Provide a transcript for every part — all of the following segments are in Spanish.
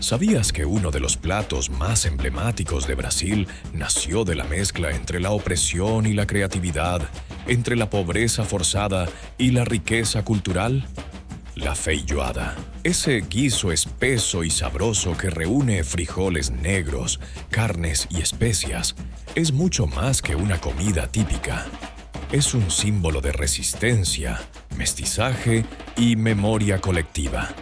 ¿Sabías que uno de los platos más emblemáticos de Brasil nació de la mezcla entre la opresión y la creatividad, entre la pobreza forzada y la riqueza cultural? La feijoada, ese guiso espeso y sabroso que reúne frijoles negros, carnes y especias, es mucho más que una comida típica. Es un símbolo de resistencia, mestizaje y memoria colectiva.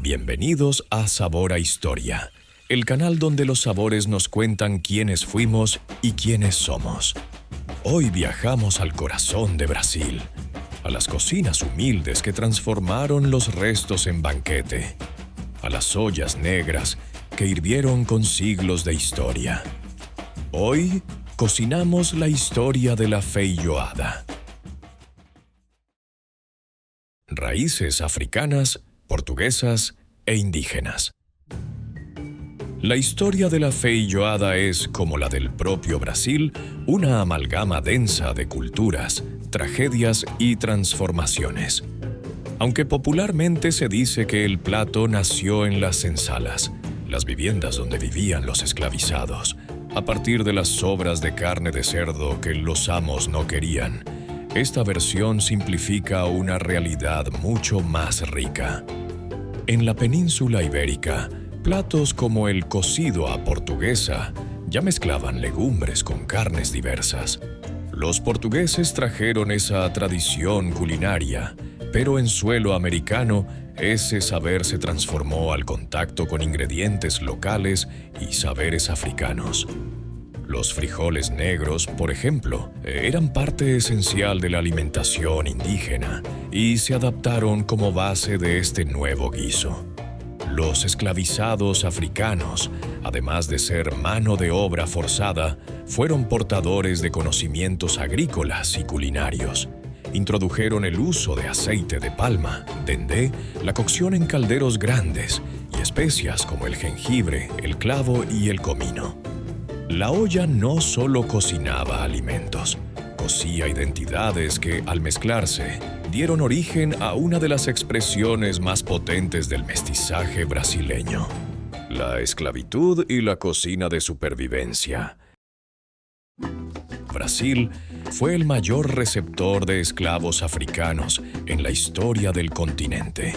Bienvenidos a Sabor a Historia, el canal donde los sabores nos cuentan quiénes fuimos y quiénes somos. Hoy viajamos al corazón de Brasil, a las cocinas humildes que transformaron los restos en banquete, a las ollas negras que hirvieron con siglos de historia. Hoy cocinamos la historia de la feijoada. Raíces africanas, portuguesas e indígenas. La historia de la feijoada es, como la del propio Brasil, una amalgama densa de culturas, tragedias y transformaciones. Aunque popularmente se dice que el plato nació en las senzalas, las viviendas donde vivían los esclavizados, a partir de las sobras de carne de cerdo que los amos no querían, esta versión simplifica una realidad mucho más rica. En la península ibérica, platos como el cocido a portuguesa ya mezclaban legumbres con carnes diversas. Los portugueses trajeron esa tradición culinaria, pero en suelo americano, ese saber se transformó al contacto con ingredientes locales y saberes africanos. Los frijoles negros, por ejemplo, eran parte esencial de la alimentación indígena y se adaptaron como base de este nuevo guiso. Los esclavizados africanos, además de ser mano de obra forzada, fueron portadores de conocimientos agrícolas y culinarios. Introdujeron el uso de aceite de palma, dendé, la cocción en calderos grandes y especias como el jengibre, el clavo y el comino. La olla no solo cocinaba alimentos, cocía identidades que, al mezclarse, dieron origen a una de las expresiones más potentes del mestizaje brasileño: la esclavitud y la cocina de supervivencia. Brasil fue el mayor receptor de esclavos africanos en la historia del continente.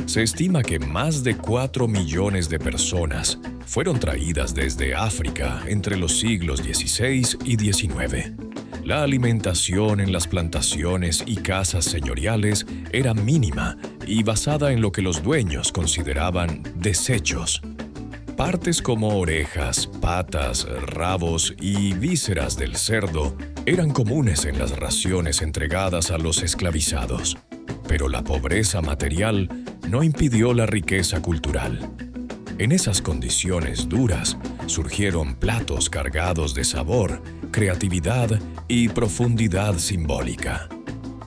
Se estima que más de 4 millones de personas fueron traídas desde África entre los siglos XVI y XIX. La alimentación en las plantaciones y casas señoriales era mínima y basada en lo que los dueños consideraban desechos. Partes como orejas, patas, rabos y vísceras del cerdo eran comunes en las raciones entregadas a los esclavizados. Pero la pobreza material no impidió la riqueza cultural. En esas condiciones duras surgieron platos cargados de sabor, creatividad y profundidad simbólica.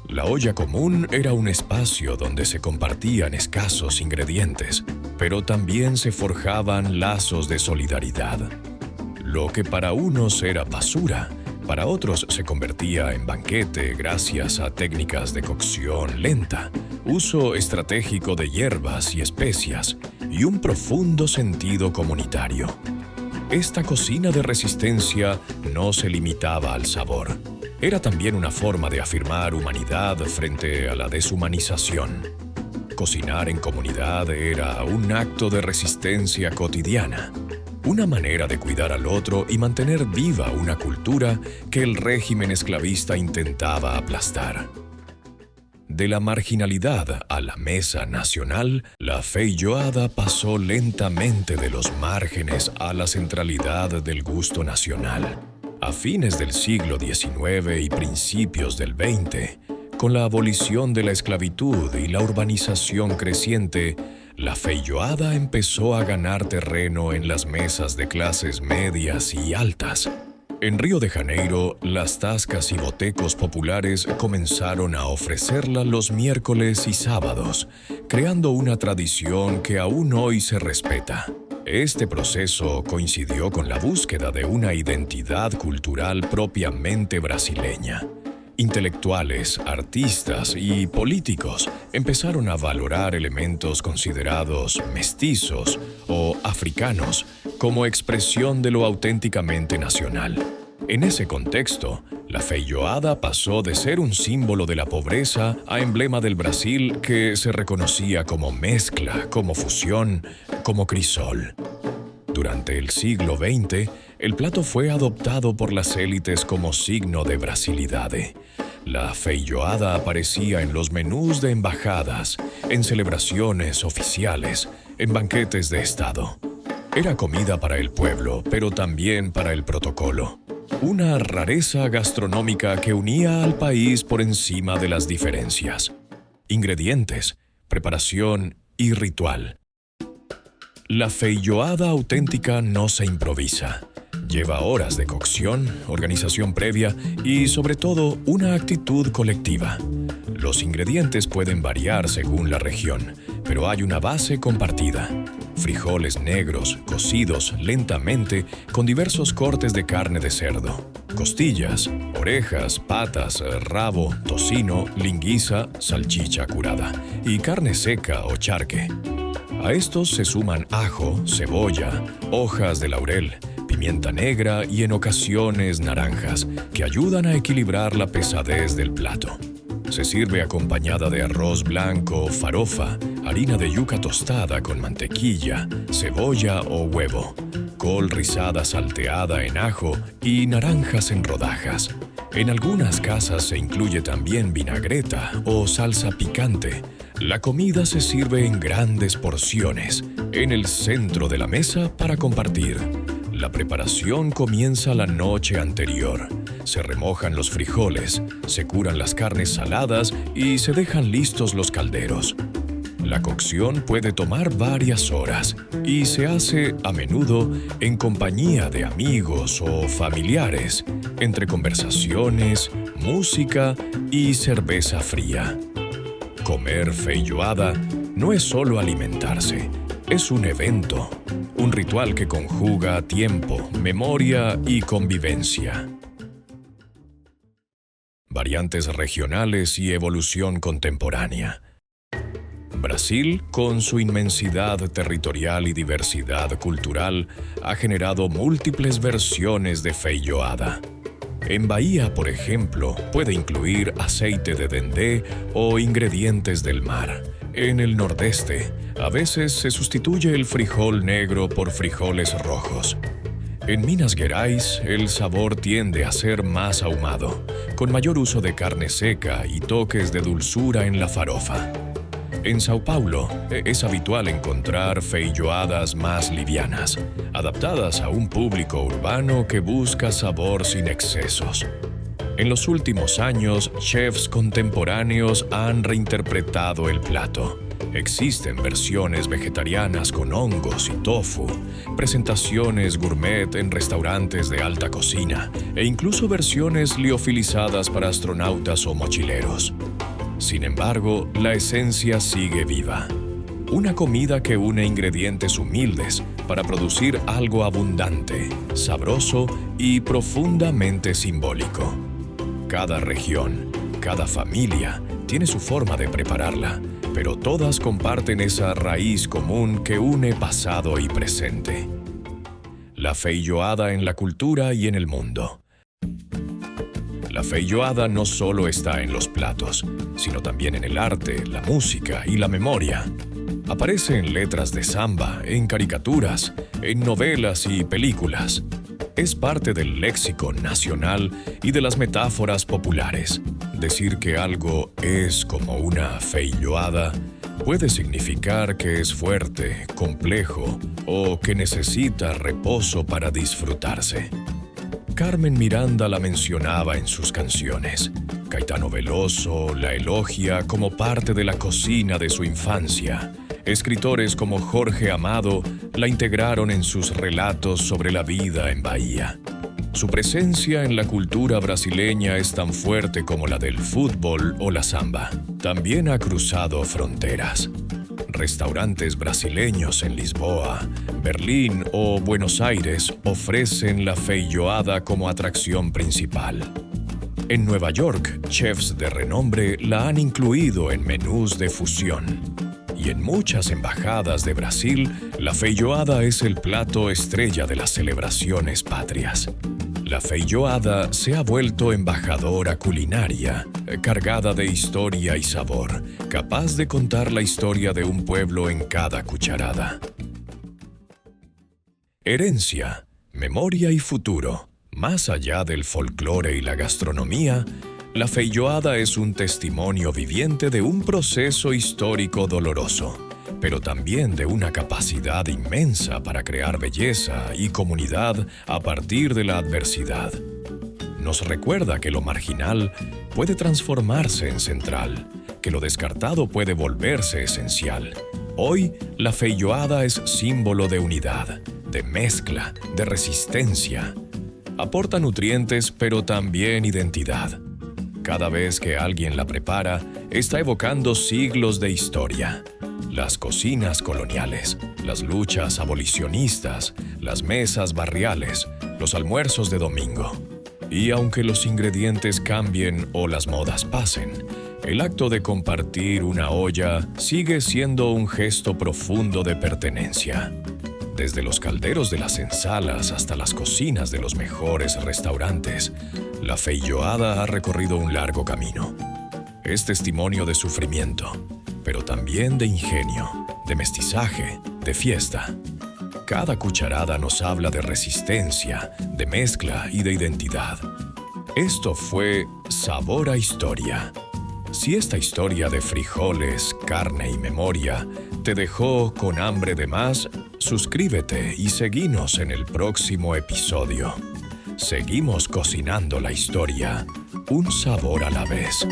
La olla común era un espacio donde se compartían escasos ingredientes, pero también se forjaban lazos de solidaridad. Lo que para unos era basura, para otros se convertía en banquete gracias a técnicas de cocción lenta, uso estratégico de hierbas y especias y un profundo sentido comunitario. Esta cocina de resistencia no se limitaba al sabor. Era también una forma de afirmar humanidad frente a la deshumanización. Cocinar en comunidad era un acto de resistencia cotidiana, una manera de cuidar al otro y mantener viva una cultura que el régimen esclavista intentaba aplastar. De la marginalidad a la mesa nacional, la feijoada pasó lentamente de los márgenes a la centralidad del gusto nacional. A fines del siglo XIX y principios del XX, con la abolición de la esclavitud y la urbanización creciente, la feijoada empezó a ganar terreno en las mesas de clases medias y altas. En Río de Janeiro, las tascas y botecos populares comenzaron a ofrecerla los miércoles y sábados, creando una tradición que aún hoy se respeta. Este proceso coincidió con la búsqueda de una identidad cultural propiamente brasileña. Intelectuales, artistas y políticos empezaron a valorar elementos considerados mestizos o africanos como expresión de lo auténticamente nacional. En ese contexto, la feijoada pasó de ser un símbolo de la pobreza a emblema del Brasil que se reconocía como mezcla, como fusión, como crisol. Durante el siglo XX, el plato fue adoptado por las élites como signo de brasilidade. La feijoada aparecía en los menús de embajadas, en celebraciones oficiales, en banquetes de Estado. Era comida para el pueblo, pero también para el protocolo. Una rareza gastronómica que unía al país por encima de las diferencias. Ingredientes, preparación y ritual. La feijoada auténtica no se improvisa. Lleva horas de cocción, organización previa y, sobre todo, una actitud colectiva. Los ingredientes pueden variar según la región, pero hay una base compartida. Frijoles negros, cocidos lentamente con diversos cortes de carne de cerdo. Costillas, orejas, patas, rabo, tocino, lingüiza, salchicha curada y carne seca o charque. A estos se suman ajo, cebolla, hojas de laurel, pimienta negra y en ocasiones naranjas, que ayudan a equilibrar la pesadez del plato. Se sirve acompañada de arroz blanco, farofa, harina de yuca tostada con mantequilla, cebolla o huevo, col rizada salteada en ajo y naranjas en rodajas. En algunas casas se incluye también vinagreta o salsa picante. La comida se sirve en grandes porciones, en el centro de la mesa para compartir. La preparación comienza la noche anterior. Se remojan los frijoles, se curan las carnes saladas y se dejan listos los calderos. La cocción puede tomar varias horas y se hace a menudo en compañía de amigos o familiares, entre conversaciones, música y cerveza fría. Comer feijoada no es solo alimentarse, es un evento, un ritual que conjuga tiempo, memoria y convivencia. Variantes regionales y evolución contemporánea. Brasil, con su inmensidad territorial y diversidad cultural, ha generado múltiples versiones de feijoada. En Bahía, por ejemplo, puede incluir aceite de dendé o ingredientes del mar. En el nordeste, a veces se sustituye el frijol negro por frijoles rojos. En Minas Gerais, el sabor tiende a ser más ahumado, con mayor uso de carne seca y toques de dulzura en la farofa. En Sao Paulo, es habitual encontrar feijoadas más livianas, adaptadas a un público urbano que busca sabor sin excesos. En los últimos años, chefs contemporáneos han reinterpretado el plato. Existen versiones vegetarianas con hongos y tofu, presentaciones gourmet en restaurantes de alta cocina e incluso versiones liofilizadas para astronautas o mochileros. Sin embargo, la esencia sigue viva. Una comida que une ingredientes humildes para producir algo abundante, sabroso y profundamente simbólico. Cada región, cada familia tiene su forma de prepararla, pero todas comparten esa raíz común que une pasado y presente. La feijoada en la cultura y en el mundo. La feijoada no solo está en los platos, sino también en el arte, la música y la memoria. Aparece en letras de samba, en caricaturas, en novelas y películas. Es parte del léxico nacional y de las metáforas populares. Decir que algo es como una feijoada puede significar que es fuerte, complejo o que necesita reposo para disfrutarse. Carmen Miranda la mencionaba en sus canciones. Caetano Veloso la elogia como parte de la cocina de su infancia. Escritores como Jorge Amado la integraron en sus relatos sobre la vida en Bahía. Su presencia en la cultura brasileña es tan fuerte como la del fútbol o la samba. También ha cruzado fronteras. Restaurantes brasileños en Lisboa, Berlín o Buenos Aires ofrecen la feijoada como atracción principal. En Nueva York, chefs de renombre la han incluido en menús de fusión. Y en muchas embajadas de Brasil, la feijoada es el plato estrella de las celebraciones patrias. La feijoada se ha vuelto embajadora culinaria, cargada de historia y sabor, capaz de contar la historia de un pueblo en cada cucharada. Herencia, memoria y futuro. Más allá del folclore y la gastronomía, la feijoada es un testimonio viviente de un proceso histórico doloroso, pero también de una capacidad inmensa para crear belleza y comunidad a partir de la adversidad. Nos recuerda que lo marginal puede transformarse en central, que lo descartado puede volverse esencial. Hoy, la feijoada es símbolo de unidad, de mezcla, de resistencia. Aporta nutrientes, pero también identidad. Cada vez que alguien la prepara, está evocando siglos de historia. Las cocinas coloniales, las luchas abolicionistas, las mesas barriales, los almuerzos de domingo. Y aunque los ingredientes cambien o las modas pasen, el acto de compartir una olla sigue siendo un gesto profundo de pertenencia. Desde los calderos de las ensalas hasta las cocinas de los mejores restaurantes, la feijoada ha recorrido un largo camino. Es testimonio de sufrimiento, pero también de ingenio, de mestizaje, de fiesta. Cada cucharada nos habla de resistencia, de mezcla y de identidad. Esto fue Sabor a Historia. Si esta historia de frijoles, carne y memoria te dejó con hambre de más, suscríbete y seguinos en el próximo episodio. Seguimos cocinando la historia, un sabor a la vez.